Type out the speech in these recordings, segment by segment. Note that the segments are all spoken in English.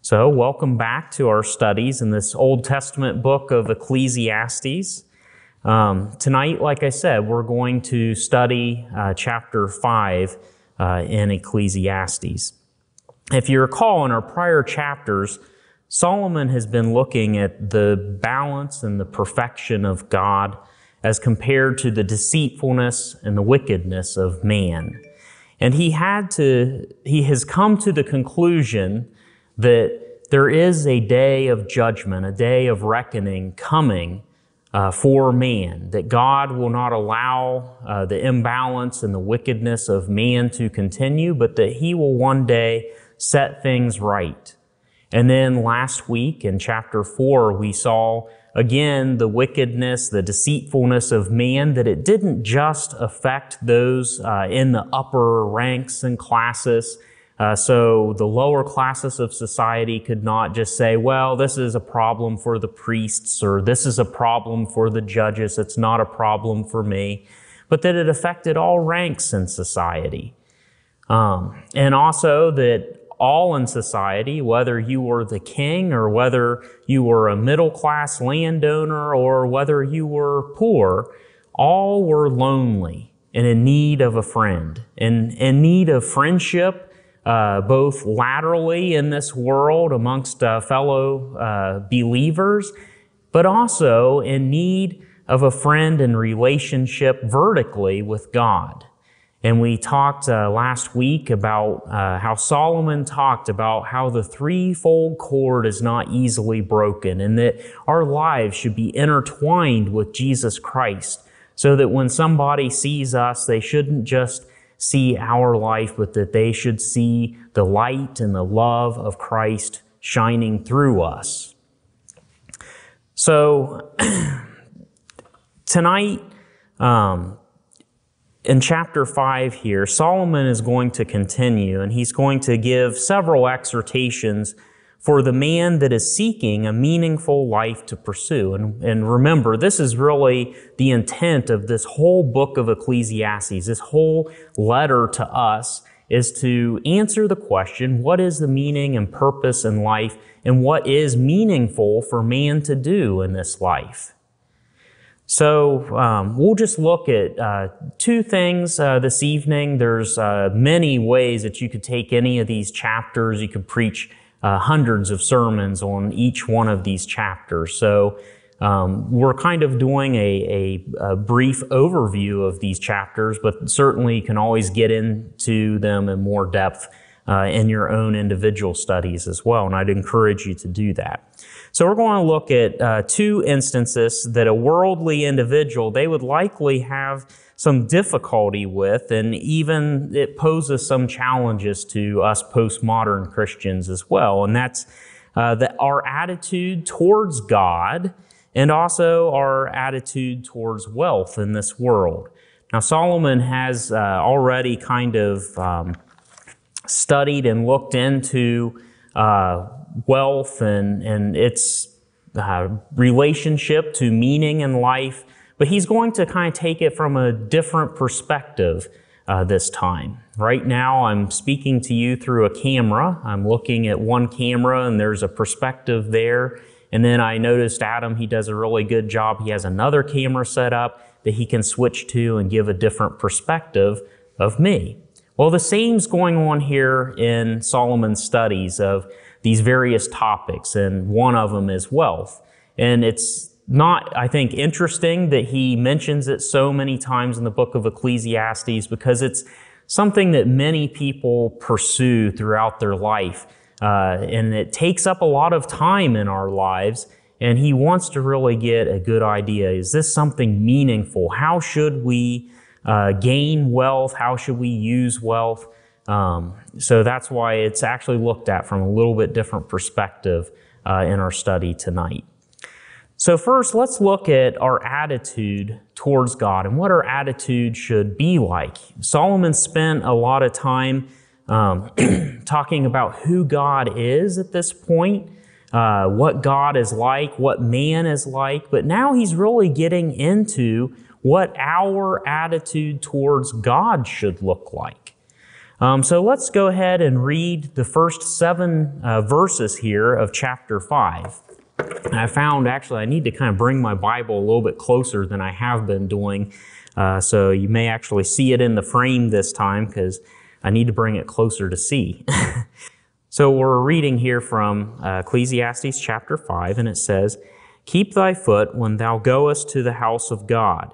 So, welcome back to our studies in this Old Testament book of Ecclesiastes. Tonight, like I said, we're going to study chapter 5 in Ecclesiastes. If you recall, in our prior chapters, Solomon has been looking at the balance and the perfection of God as compared to the deceitfulness and the wickedness of man. And he has come to the conclusion that there is a day of judgment, a day of reckoning coming for man, that God will not allow the imbalance and the wickedness of man to continue, but that He will one day set things right. And then last week in chapter 4, we saw again the wickedness, the deceitfulness of man, that it didn't just affect those in the upper ranks and classes. So the lower classes of society could not just say, well, this is a problem for the priests, or this is a problem for the judges, it's not a problem for me, but that it affected all ranks in society. And also that all in society, whether you were the king or whether you were a middle-class landowner or whether you were poor, all were lonely and in need of a friend, and in need of friendship, both laterally in this world amongst fellow believers, but also in need of a friend and relationship vertically with God. And we talked last week about how Solomon talked about how the threefold cord is not easily broken, and that our lives should be intertwined with Jesus Christ, so that when somebody sees us, they shouldn't just see our life, but that they should see the light and the love of Christ shining through us. So tonight, in chapter 5 here, Solomon is going to continue, and he's going to give several exhortations for the man that is seeking a meaningful life to pursue. And remember, this is really the intent of this whole book of Ecclesiastes. This whole letter to us is to answer the question, what is the meaning and purpose in life, and what is meaningful for man to do in this life? So we'll just look at two things this evening. There's many ways that you could take any of these chapters. You could preach hundreds of sermons on each one of these chapters. So we're kind of doing a brief overview of these chapters, but certainly you can always get into them in more depth in your own individual studies as well, and I'd encourage you to do that. So we're going to look at two instances that a worldly individual, they would likely have some difficulty with, and even it poses some challenges to us postmodern Christians as well. And that's our attitude towards God and also our attitude towards wealth in this world. Now, Solomon has already kind of studied and looked into wealth and its relationship to meaning in life, but he's going to kind of take it from a different perspective this time. Right now, I'm speaking to you through a camera. I'm looking at one camera, and there's a perspective there. And then I noticed Adam, he does a really good job. He has another camera set up that he can switch to and give a different perspective of me. Well, the same's going on here in Solomon's studies of these various topics, and one of them is wealth. And it's not, I think, interesting that he mentions it so many times in the book of Ecclesiastes, because it's something that many people pursue throughout their life. And it takes up a lot of time in our lives, and he wants to really get a good idea. Is this something meaningful? How should we gain wealth? How should we use wealth? So that's why it's actually looked at from a little bit different perspective in our study tonight. So first, let's look at our attitude towards God and what our attitude should be like. Solomon spent a lot of time talking about who God is at this point, what God is like, what man is like, but now he's really getting into what our attitude towards God should look like. So let's go ahead and read the first 7 verses here of chapter 5. And I found, actually, I need to kind of bring my Bible a little bit closer than I have been doing. So you may actually see it in the frame this time because I need to bring it closer to see. So we're reading here from Ecclesiastes chapter 5, and it says, "Keep thy foot when thou goest to the house of God,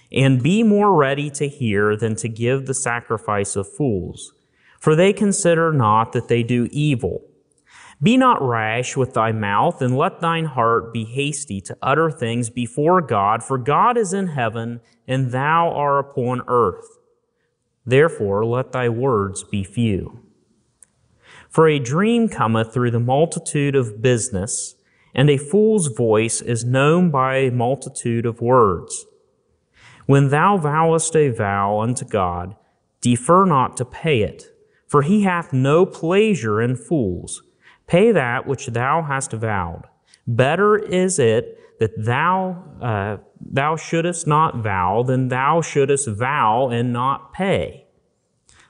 and be more ready to hear than to give the sacrifice of fools. For they consider not that they do evil. Be not rash with thy mouth, and let thine heart be hasty to utter things before God, for God is in heaven, and thou art upon earth. Therefore let thy words be few. For a dream cometh through the multitude of business, and a fool's voice is known by a multitude of words. When thou vowest a vow unto God, defer not to pay it, for he hath no pleasure in fools. Pay that which thou hast vowed. Better is it that thou shouldest not vow than thou shouldest vow and not pay.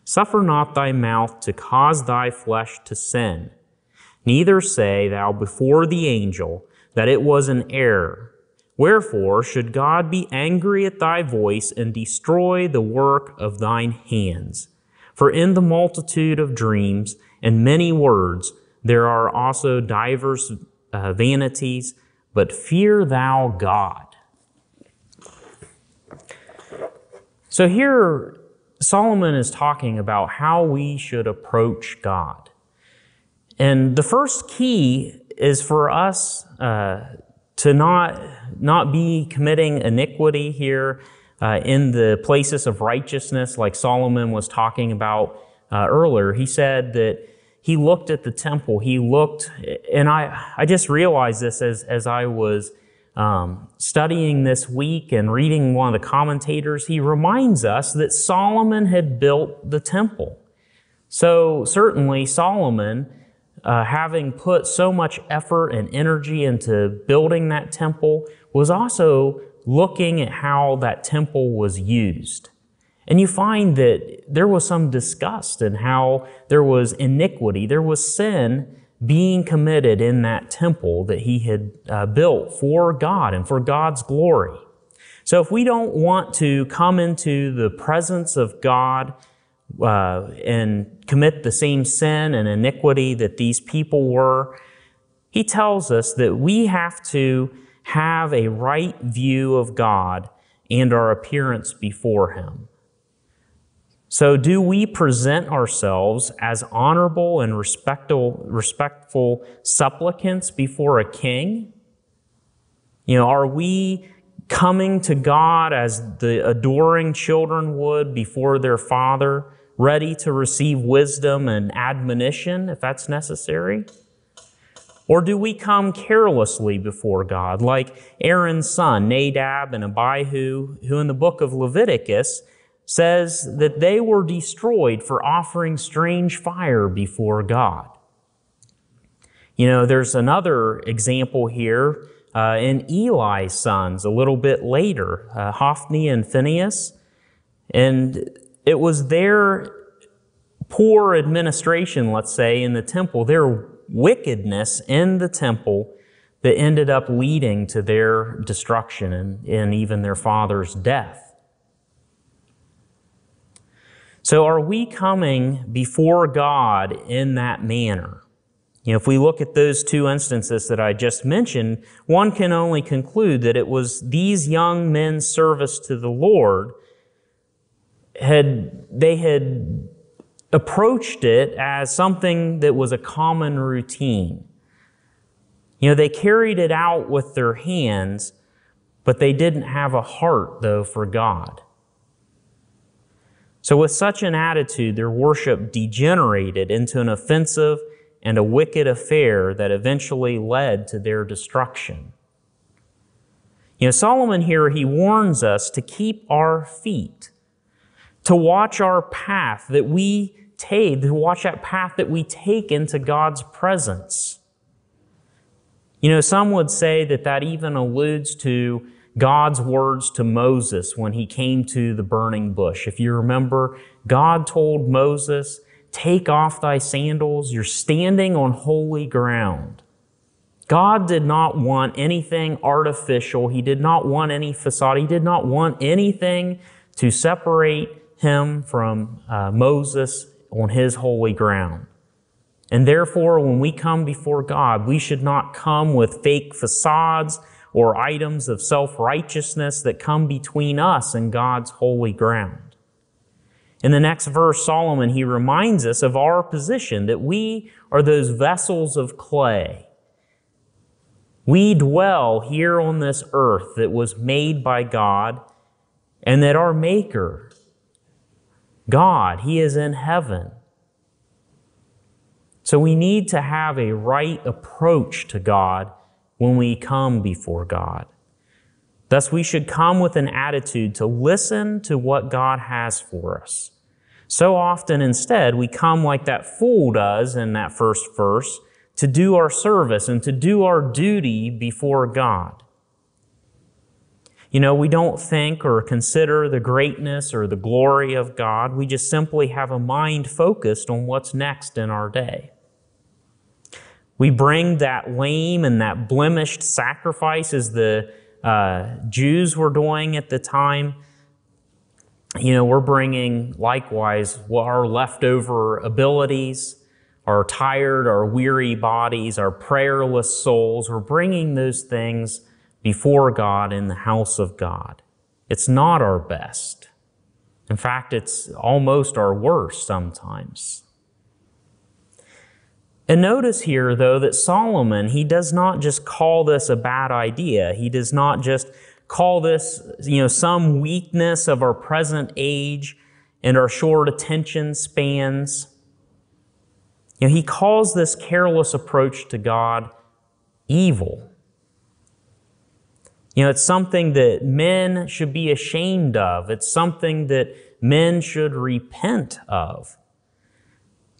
Suffer not thy mouth to cause thy flesh to sin. Neither say thou before the angel that it was an error. Wherefore should God be angry at thy voice and destroy the work of thine hands? For in the multitude of dreams and many words there are also divers vanities, but fear thou God." So here Solomon is talking about how we should approach God. And the first key is for us to not be committing iniquity here in the places of righteousness like Solomon was talking about earlier. He said that he looked at the temple. He looked, and I just realized this as I was studying this week and reading one of the commentators. He reminds us that Solomon had built the temple. So certainly Solomon, having put so much effort and energy into building that temple, was also looking at how that temple was used. And you find that there was some disgust in how there was iniquity, there was sin being committed in that temple that he had built for God and for God's glory. So if we don't want to come into the presence of God and commit the same sin and iniquity that these people were, he tells us that we have to have a right view of God and our appearance before Him. So do we present ourselves as honorable and respectful supplicants before a king? Are we coming to God as the adoring children would before their father, ready to receive wisdom and admonition if that's necessary? Or do we come carelessly before God, like Aaron's son, Nadab and Abihu, who in the book of Leviticus says that they were destroyed for offering strange fire before God? There's another example here in Eli's sons a little bit later, Hophni and Phinehas. And it was their poor administration, let's say, in the temple, their wickedness in the temple that ended up leading to their destruction and even their father's death. So are we coming before God in that manner? If we look at those two instances that I just mentioned, one can only conclude that it was these young men's service to the Lord. They had approached it as something that was a common routine. They carried it out with their hands, but they didn't have a heart, though, for God. So with such an attitude, their worship degenerated into an offensive and a wicked affair that eventually led to their destruction. Solomon here, he warns us to keep our feet, to watch our path that we take, to watch that path that we take into God's presence. Some would say that even alludes to God's words to Moses when he came to the burning bush. If you remember, God told Moses, "Take off thy sandals. You're standing on holy ground." God did not want anything artificial. He did not want any facade. He did not want anything to separate him from Moses on his holy ground. And therefore, when we come before God, we should not come with fake facades or items of self-righteousness that come between us and God's holy ground. In the next verse, Solomon, he reminds us of our position, that we are those vessels of clay. We dwell here on this earth that was made by God, and that our Maker, God, He is in heaven. So we need to have a right approach to God when we come before God. Thus, we should come with an attitude to listen to what God has for us. So often, instead, we come like that fool does in that first verse, to do our service and to do our duty before God. You know, we don't think or consider the greatness or the glory of God. We just simply have a mind focused on what's next in our day. We bring that lame and that blemished sacrifice as the Jews were doing at the time. You know, we're bringing likewise our leftover abilities, our tired, our weary bodies, our prayerless souls. We're bringing those things before God in the house of God. It's not our best. In fact, it's almost our worst sometimes. And notice here, though, that Solomon, he does not just call this a bad idea. He does not just call this, some weakness of our present age and our short attention spans. He calls this careless approach to God evil. It's something that men should be ashamed of. It's something that men should repent of.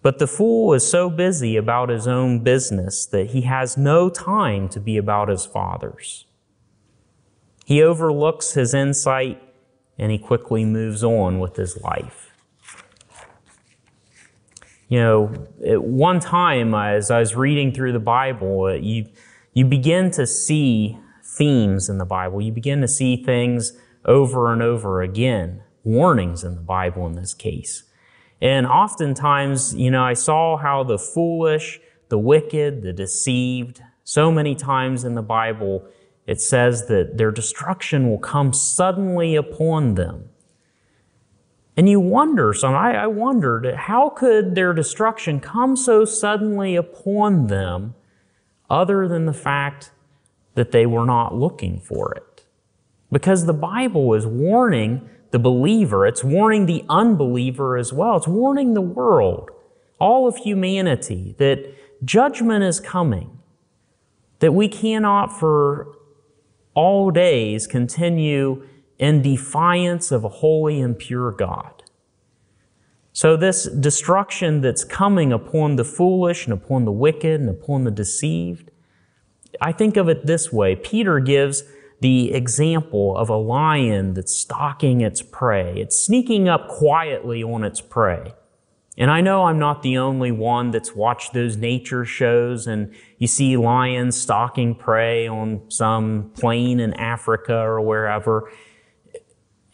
But the fool is so busy about his own business that he has no time to be about his Father's. He overlooks his insight and he quickly moves on with his life. At one time, as I was reading through the Bible, you begin to see themes in the Bible. You begin to see things over and over again, warnings in the Bible in this case. And oftentimes, I saw how the foolish, the wicked, the deceived, so many times in the Bible, it says that their destruction will come suddenly upon them. And you wonder, I wondered, how could their destruction come so suddenly upon them other than the fact that they were not looking for it? Because the Bible is warning the believer, it's warning the unbeliever as well. It's warning the world, all of humanity, that judgment is coming, that we cannot for all days continue in defiance of a holy and pure God. So this destruction that's coming upon the foolish and upon the wicked and upon the deceived, I think of it this way. Peter gives the example of a lion that's stalking its prey. It's sneaking up quietly on its prey. And I know I'm not the only one that's watched those nature shows and you see lions stalking prey on some plain in Africa or wherever.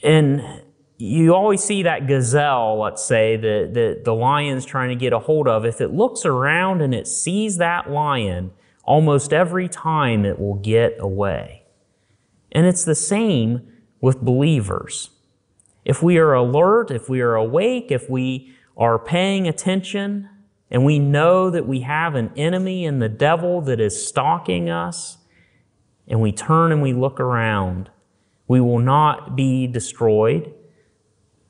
And you always see that gazelle, let's say, that the lion's trying to get a hold of. If it looks around and it sees that lion, almost every time it will get away. And it's the same with believers. If we are alert, if we are awake, if we are paying attention, and we know that we have an enemy in the devil that is stalking us, and we turn and we look around, we will not be destroyed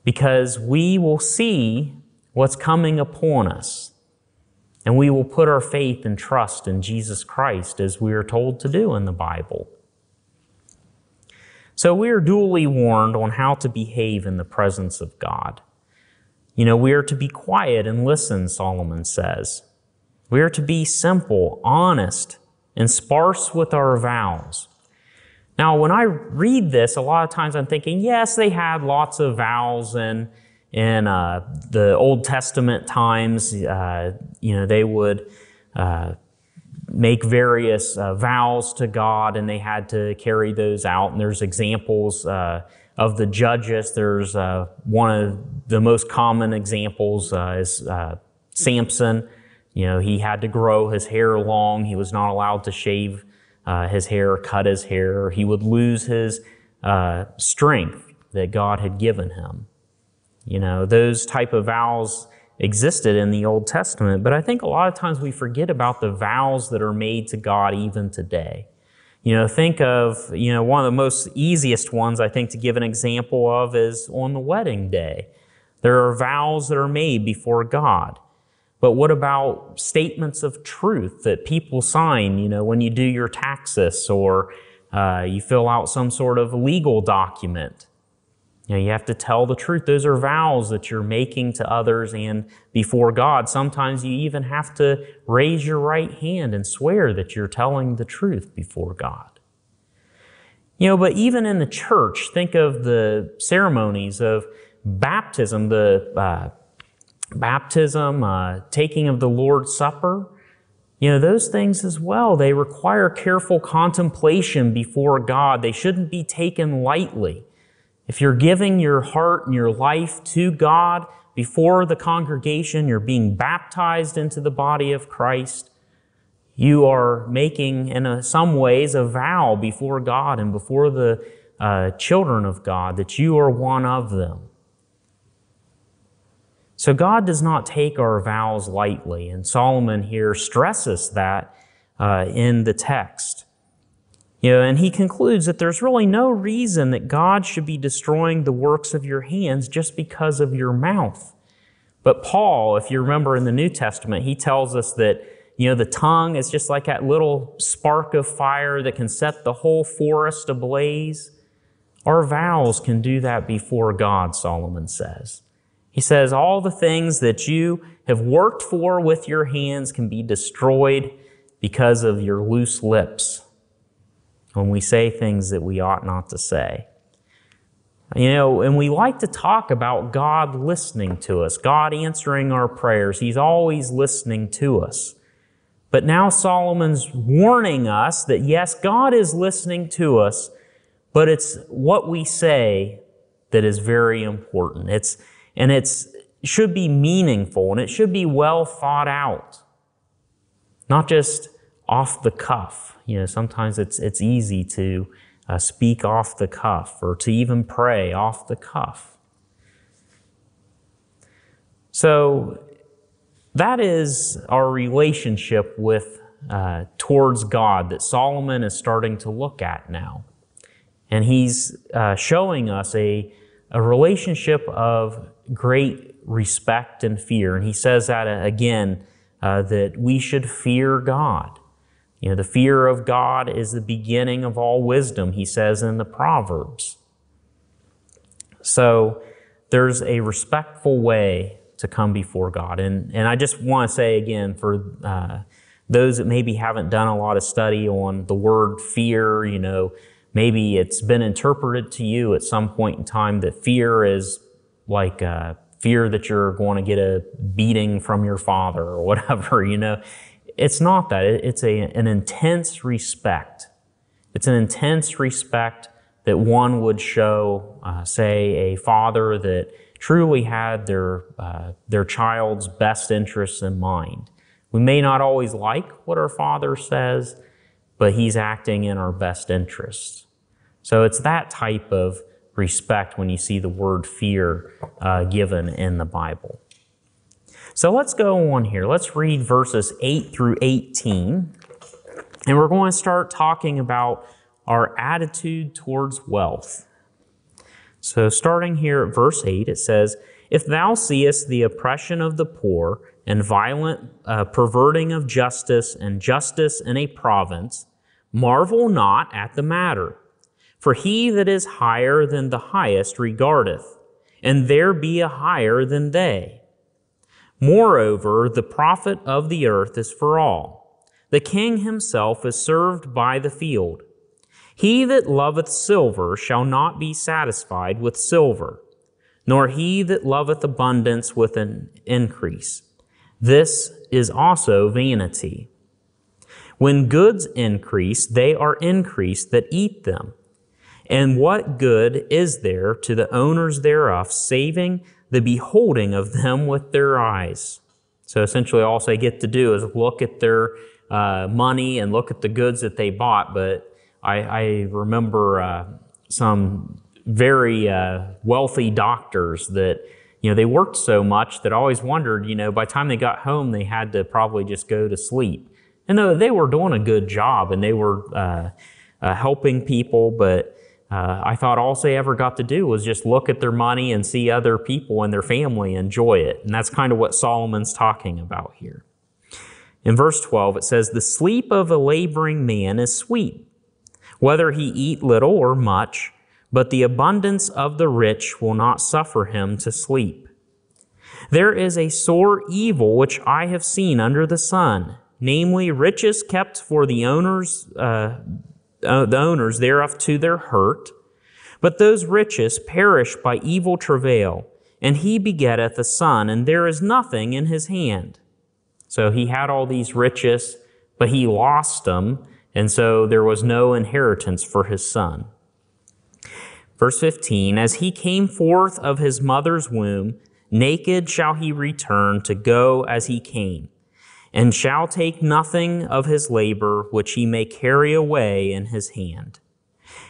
because we will see what's coming upon us, and we will put our faith and trust in Jesus Christ as we are told to do in the Bible. So we are duly warned on how to behave in the presence of God. We are to be quiet and listen, Solomon says. We are to be simple, honest, and sparse with our vows. Now, when I read this, a lot of times I'm thinking, yes, they had lots of vows, and In the Old Testament times, they would make various vows to God, and they had to carry those out. And there's examples of the judges. There's one of the most common examples is Samson. He had to grow his hair long. He was not allowed to shave his hair, cut his hair. He would lose his strength that God had given him. Those type of vows existed in the Old Testament, but I think a lot of times we forget about the vows that are made to God even today. Think of, one of the most easiest ones I think to give an example of is on the wedding day. There are vows that are made before God. But what about statements of truth that people sign, when you do your taxes or you fill out some sort of legal document? You have to tell the truth. Those are vows that you're making to others and before God. Sometimes you even have to raise your right hand and swear that you're telling the truth before God. But even in the church, think of the ceremonies of baptism, taking of the Lord's Supper. Those things as well, they require careful contemplation before God. They shouldn't be taken lightly. If you're giving your heart and your life to God before the congregation, you're being baptized into the body of Christ, you are making, in some ways, a vow before God and before the children of God that you are one of them. So God does not take our vows lightly, and Solomon here stresses that in the text. And he concludes that there's really no reason that God should be destroying the works of your hands just because of your mouth. But Paul, if you remember in the New Testament, he tells us that, the tongue is just like that little spark of fire that can set the whole forest ablaze. Our vows can do that before God, Solomon says. He says all the things that you have worked for with your hands can be destroyed because of your loose lips, when we say things that we ought not to say. And we like to talk about God listening to us, God answering our prayers. He's always listening to us. But now Solomon's warning us that yes, God is listening to us, but it's what we say that is very important. It should be meaningful, and it should be well thought out, not just off the cuff. Sometimes it's easy to speak off the cuff or to even pray off the cuff. So that is our relationship towards God that Solomon is starting to look at now. And he's showing us a relationship of great respect and fear. And he says that again, that we should fear God. The fear of God is the beginning of all wisdom, he says in the Proverbs. So there's a respectful way to come before God. And I just want to say again, for those that maybe haven't done a lot of study on the word fear, maybe it's been interpreted to you at some point in time that fear is like fear that you're going to get a beating from your father or whatever, It's not that. It's an intense respect. It's an intense respect that one would show, say, a father that truly had their child's best interests in mind. We may not always like what our father says, but he's acting in our best interests. So it's that type of respect when you see the word fear given in the Bible. So let's go on here. Let's read verses 8 through 18. And we're going to start talking about our attitude towards wealth. So starting here at verse 8, it says, "If thou seest the oppression of the poor, and violent perverting of justice, and justice in a province, marvel not at the matter. For he that is higher than the highest regardeth, and there be a higher than they. Moreover, the profit of the earth is for all. The king himself is served by the field. He that loveth silver shall not be satisfied with silver, nor he that loveth abundance with an increase. This is also vanity. When goods increase, they are increased that eat them. And what good is there to the owners thereof, saving the beholding of them with their eyes? So essentially all they get to do is look at their money and look at the goods that they bought. But I remember some very wealthy doctors that, they worked so much that I always wondered, by the time they got home, they had to probably just go to sleep. And though they were doing a good job and they were helping people, but I thought all they ever got to do was just look at their money and see other people and their family enjoy it. And that's kind of what Solomon's talking about here. In verse 12, it says, "The sleep of a laboring man is sweet, whether he eat little or much, but the abundance of the rich will not suffer him to sleep. There is a sore evil which I have seen under the sun, namely riches kept for the owners thereof to their hurt. But those riches perish by evil travail, and he begetteth a son, and there is nothing in his hand." So he had all these riches, but he lost them, and so there was no inheritance for his son. Verse 15, "As he came forth of his mother's womb, naked shall he return to go as he came, and shall take nothing of his labor which he may carry away in his hand.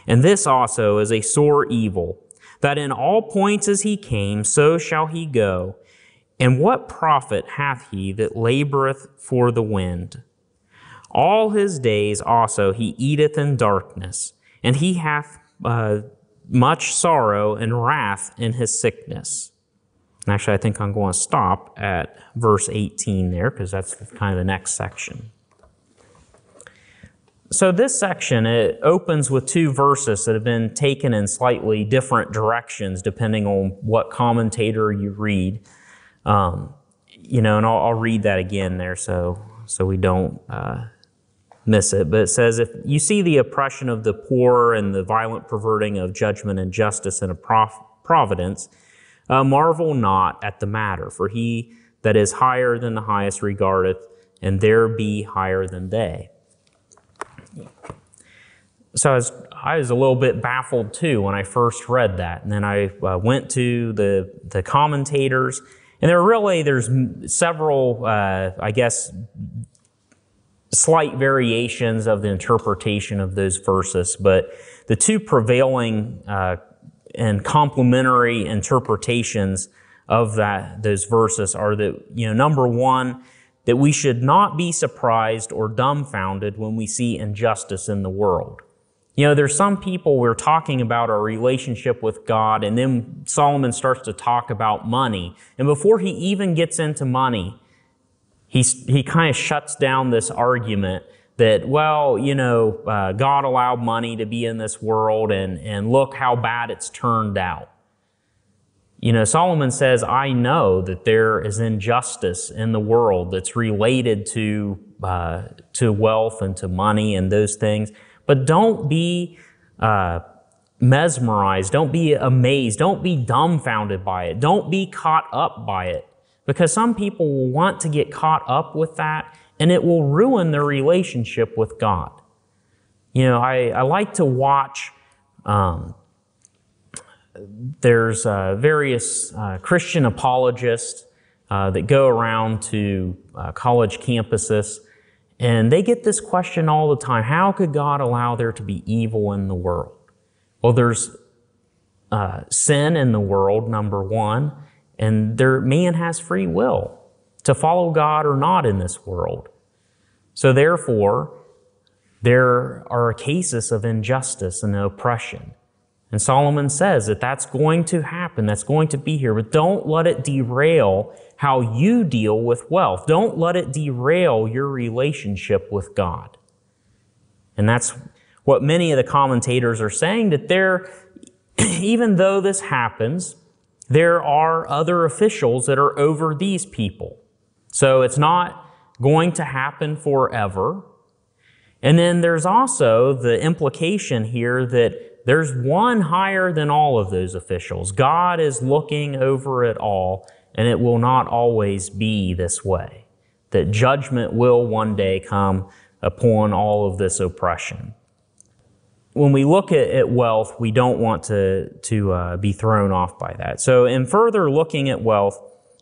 And this also is a sore evil, that in all points as he came, so shall he go. And what profit hath he that laboreth for the wind? All his days also he eateth in darkness, and he hath much sorrow and wrath in his sickness." Actually, I think I'm going to stop at verse 18 there, because that's kind of the next section. So this section, it opens with two verses that have been taken in slightly different directions depending on what commentator you read. And I'll read that again there so we don't miss it. But it says, "If you see the oppression of the poor and the violent perverting of judgment and justice and of providence, marvel not at the matter, for he that is higher than the highest regardeth, and there be higher than they." So I was a little bit baffled too when I first read that, and then I went to the commentators, and there's several, slight variations of the interpretation of those verses, but the two prevailing and complementary interpretations of those verses are that, number one, that we should not be surprised or dumbfounded when we see injustice in the world. There's some people, we're talking about our relationship with God, and then Solomon starts to talk about money. And before he even gets into money, he kind of shuts down this argument that, God allowed money to be in this world, and look how bad it's turned out. Solomon says, I know that there is injustice in the world that's related to wealth and to money and those things. But don't be mesmerized. Don't be amazed. Don't be dumbfounded by it. Don't be caught up by it. Because some people will want to get caught up with that, and it will ruin their relationship with God. I like to watch, there's various Christian apologists that go around to college campuses, and they get this question all the time: how could God allow there to be evil in the world? Well, there's sin in the world, number one, and man has free will to follow God or not in this world. So therefore, there are cases of injustice and oppression. And Solomon says that that's going to happen, that's going to be here, but don't let it derail how you deal with wealth. Don't let it derail your relationship with God. And that's what many of the commentators are saying, that even though this happens, there are other officials that are over these people. So it's not going to happen forever. And then there's also the implication here that there's one higher than all of those officials. God is looking over it all, and it will not always be this way. That judgment will one day come upon all of this oppression. When we look at wealth, we don't want to be thrown off by that. So in further looking at wealth,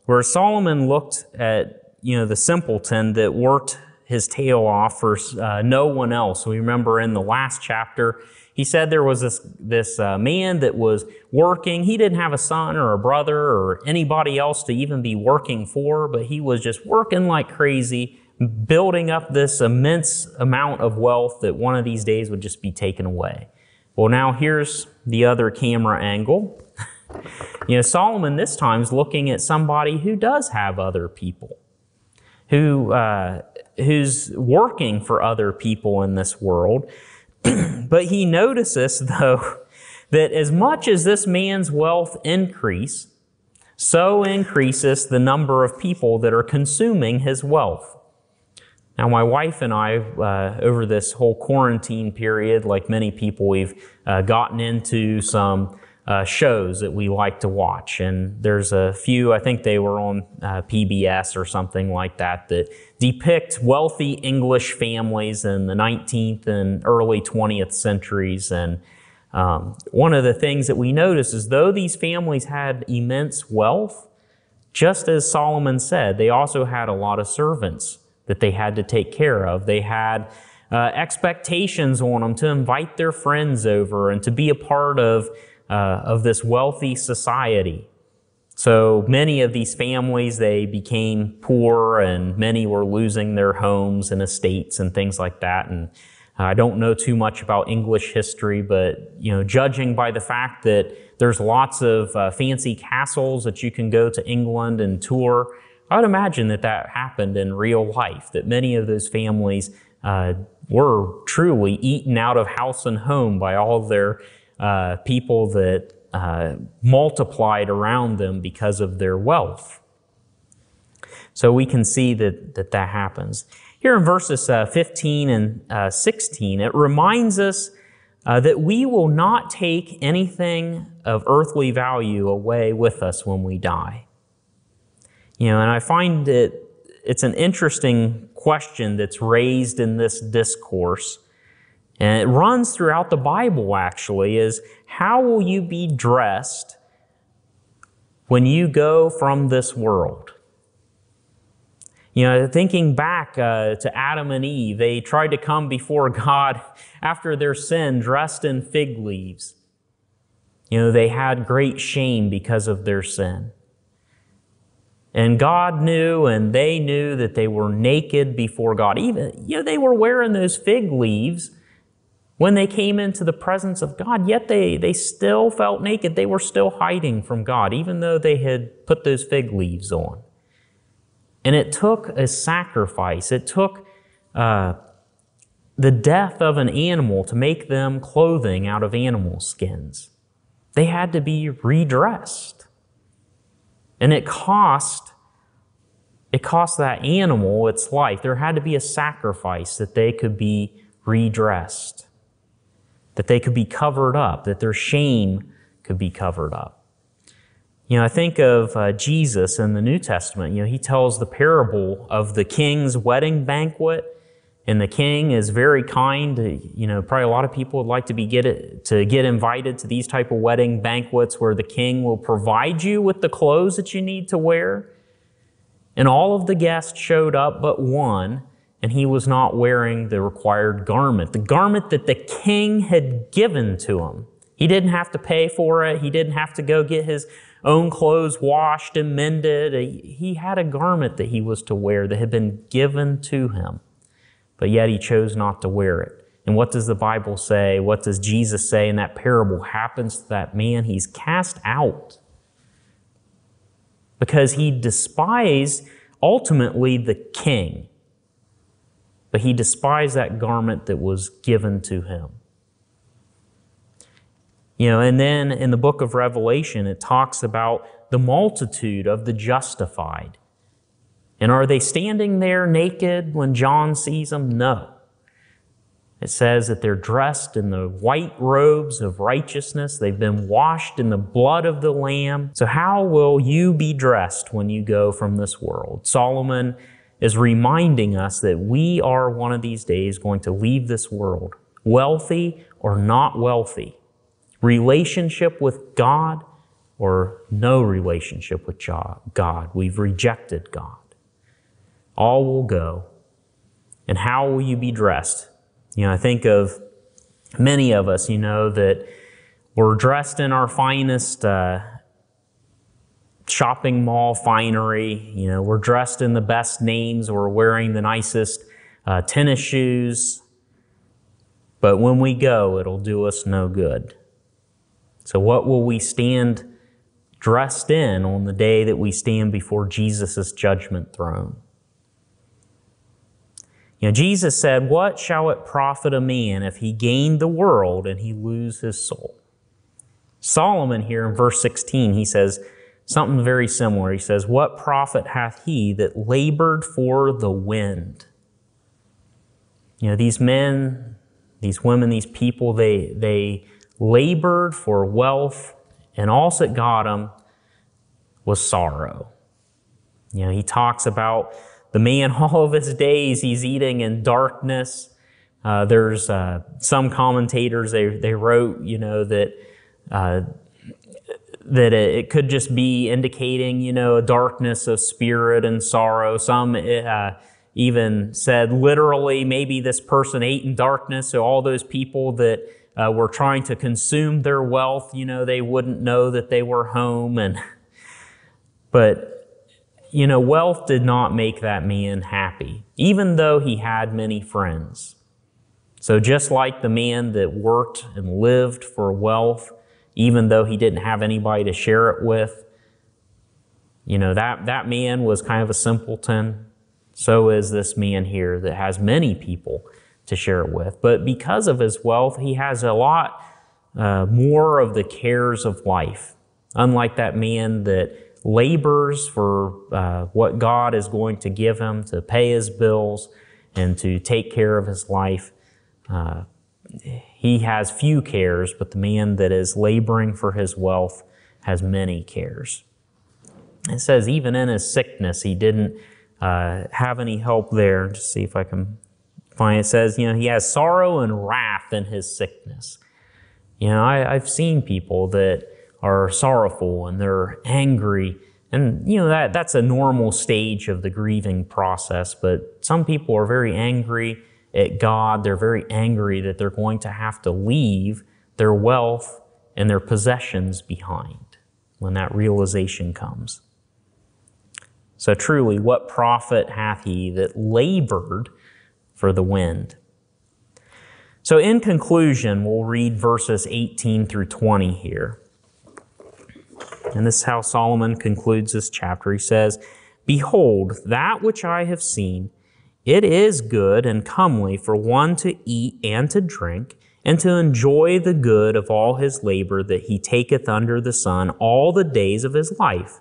where Solomon looked at the simpleton that worked his tail off for no one else. We remember in the last chapter, he said there was this man that was working. He didn't have a son or a brother or anybody else to even be working for, but he was just working like crazy, building up this immense amount of wealth that one of these days would just be taken away. Well, now here's the other camera angle. Solomon this time is looking at somebody who does have other people, who's working for other people in this world. But he notices, though, that as much as this man's wealth increase, so increases the number of people that are consuming his wealth. Now, my wife and I, over this whole quarantine period, like many people, we've gotten into some shows that we like to watch. And there's a few, I think they were on PBS or something like that, that depict wealthy English families in the 19th and early 20th centuries. And one of the things that we notice is though these families had immense wealth, just as Solomon said, they also had a lot of servants that they had to take care of. They had expectations on them to invite their friends over and to be a part of this wealthy society. So many of these families, they became poor and many were losing their homes and estates and things like that. And I don't know too much about English history, but judging by the fact that there's lots of fancy castles that you can go to England and tour, I would imagine that happened in real life, that many of those families were truly eaten out of house and home by all of their people that multiplied around them because of their wealth. So we can see that happens. Here in verses 15 and 16, it reminds us that we will not take anything of earthly value away with us when we die. And I find it's an interesting question that's raised in this discourse. And it runs throughout the Bible, actually, is how will you be dressed when you go from this world? Thinking back to Adam and Eve, they tried to come before God after their sin dressed in fig leaves. They had great shame because of their sin. And God knew and they knew that they were naked before God. Even, they were wearing those fig leaves when they came into the presence of God, yet they still felt naked. They were still hiding from God, even though they had put those fig leaves on. And it took a sacrifice. It took the death of an animal to make them clothing out of animal skins. They had to be redressed. And it cost that animal its life. There had to be a sacrifice that they could be redressed, that they could be covered up, that their shame could be covered up. I think of Jesus in the New Testament. He tells the parable of the king's wedding banquet, and the king is very kind. Probably a lot of people would like to get invited to these type of wedding banquets where the king will provide you with the clothes that you need to wear. And all of the guests showed up but one, and he was not wearing the required garment, the garment that the king had given to him. He didn't have to pay for it. He didn't have to go get his own clothes washed and mended. He had a garment that he was to wear that had been given to him, but yet he chose not to wear it. And what does the Bible say? What does Jesus say in that parable happens to that man? He's cast out because he despised ultimately the king, but he despised that garment that was given to him. And then in the book of Revelation, it talks about the multitude of the justified. And are they standing there naked when John sees them? No. It says that they're dressed in the white robes of righteousness. They've been washed in the blood of the Lamb. So how will you be dressed when you go from this world? Solomon is reminding us that we are one of these days going to leave this world, wealthy or not wealthy, relationship with God or no relationship with God. We've rejected God. All will go. And how will you be dressed? I think of many of us, that we're dressed in our finest shopping mall finery. We're dressed in the best names. We're wearing the nicest tennis shoes. But when we go, it'll do us no good. So what will we stand dressed in on the day that we stand before Jesus' judgment throne? Jesus said, "What shall it profit a man if he gain the world and he lose his soul?" Solomon here in verse 16, he says something very similar. He says, "What profit hath he that labored for the wind?" These men, these women, these people, they labored for wealth, and all that got them was sorrow. He talks about the man, all of his days, he's eating in darkness. There's some commentators, they wrote, that it could just be indicating, a darkness of spirit and sorrow. Some even said literally, maybe this person ate in darkness, so all those people that were trying to consume their wealth, they wouldn't know that they were home. But wealth did not make that man happy, even though he had many friends. So just like the man that worked and lived for wealth, even though he didn't have anybody to share it with, that man was kind of a simpleton. So is this man here that has many people to share it with. But because of his wealth, he has a lot more of the cares of life. Unlike that man that labors for what God is going to give him to pay his bills and to take care of his life. He has few cares, but the man that is laboring for his wealth has many cares. It says even in his sickness, he didn't have any help there. Just see if I can find it. It says, he has sorrow and wrath in his sickness. I've seen people that are sorrowful and they're angry. And, that's a normal stage of the grieving process. But some people are very angry at God. They're very angry that they're going to have to leave their wealth and their possessions behind when that realization comes. So truly, what profit hath he that labored for the wind? So in conclusion, we'll read verses 18 through 20 here. And this is how Solomon concludes this chapter. He says, "Behold, that which I have seen, it is good and comely for one to eat and to drink, and to enjoy the good of all his labor that he taketh under the sun all the days of his life,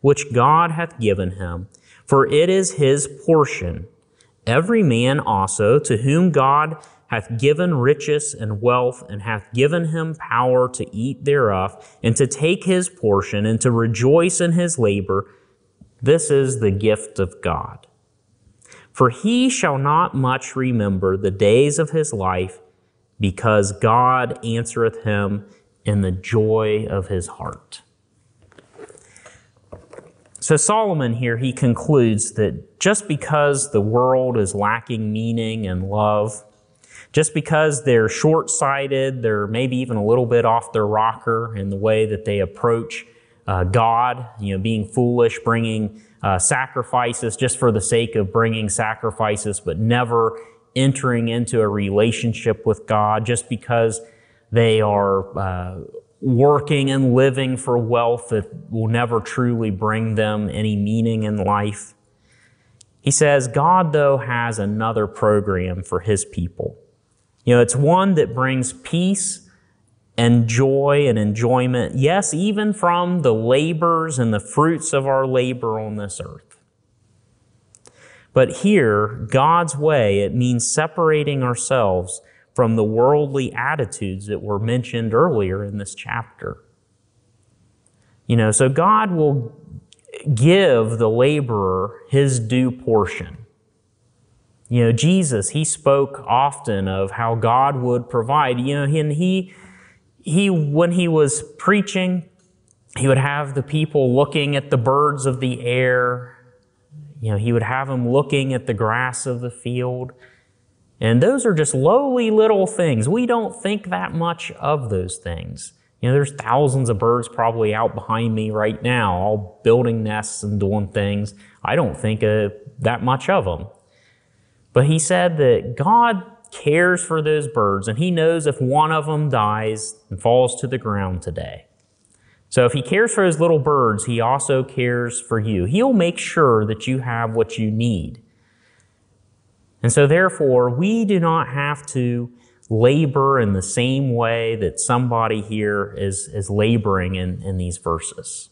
which God hath given him, for it is his portion. Every man also to whom God hath given riches and wealth, and hath given him power to eat thereof, and to take his portion, and to rejoice in his labor, this is the gift of God. For he shall not much remember the days of his life, because God answereth him in the joy of his heart." So Solomon here, he concludes that just because the world is lacking meaning and love, just because they're short-sighted, they're maybe even a little bit off their rocker in the way that they approach God, being foolish, bringing sacrifices just for the sake of bringing sacrifices, but never entering into a relationship with God, just because they are working and living for wealth that will never truly bring them any meaning in life. He says, God, though, has another program for his people. It's one that brings peace and joy and enjoyment, yes, even from the labors and the fruits of our labor on this earth. But here, God's way, it means separating ourselves from the worldly attitudes that were mentioned earlier in this chapter. So God will give the laborer his due portion. Jesus, he spoke often of how God would provide. And he when he was preaching, he would have the people looking at the birds of the air. He would have them looking at the grass of the field. And those are just lowly little things. We don't think that much of those things. There's thousands of birds probably out behind me right now, all building nests and doing things. I don't think that much of them. But he said that God cares for those birds, and he knows if one of them dies and falls to the ground today. So if he cares for his little birds, he also cares for you. He'll make sure that you have what you need. And so therefore, we do not have to labor in the same way that somebody here is laboring in these verses.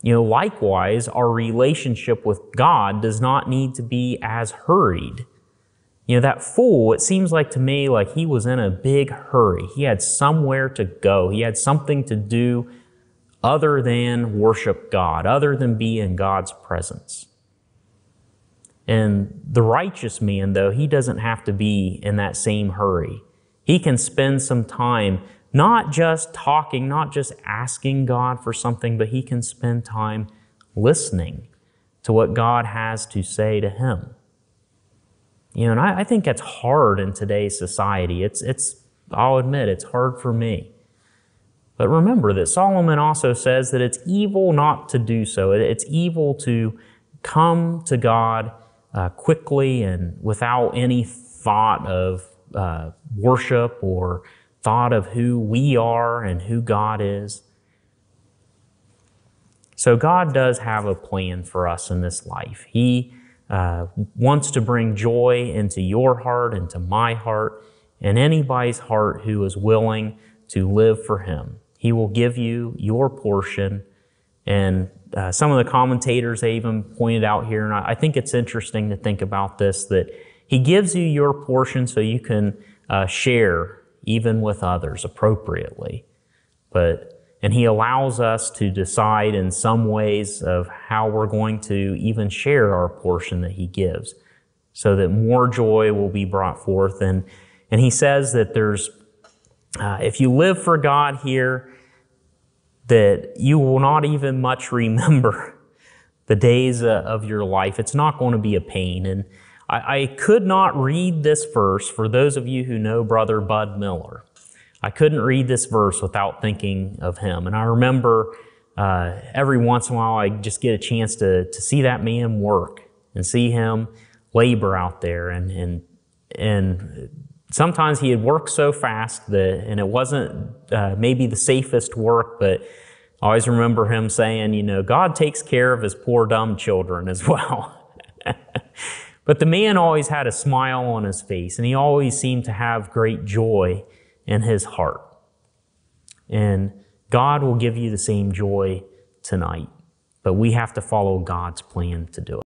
Likewise, our relationship with God does not need to be as hurried. That fool, it seems like to me like he was in a big hurry. He had somewhere to go. He had something to do other than worship God, other than be in God's presence. And the righteous man, though, he doesn't have to be in that same hurry. He can spend some time not just talking, not just asking God for something, but he can spend time listening to what God has to say to him. And I think that's hard in today's society. I'll admit, it's hard for me. But remember that Solomon also says that it's evil not to do so. It's evil to come to God quickly and without any thought of worship or thought of who we are and who God is. So God does have a plan for us in this life. He wants to bring joy into your heart, into my heart, and anybody's heart who is willing to live for Him. He will give you your portion. And some of the commentators, they even pointed out here, and I think it's interesting to think about this, that He gives you your portion so you can share even with others appropriately. And He allows us to decide in some ways of how we're going to even share our portion that He gives, so that more joy will be brought forth. And He says that if you live for God here, that you will not even much remember the days of your life. It's not going to be a pain. And I could not read this verse, for those of you who know Brother Bud Miller. I couldn't read this verse without thinking of him. And I remember every once in a while I just get a chance to see that man work and see him labor out there. And sometimes he had worked so fast and it wasn't maybe the safest work, but I always remember him saying, God takes care of His poor dumb children as well. But the man always had a smile on his face, and he always seemed to have great joy in his heart. And God will give you the same joy tonight, but we have to follow God's plan to do it.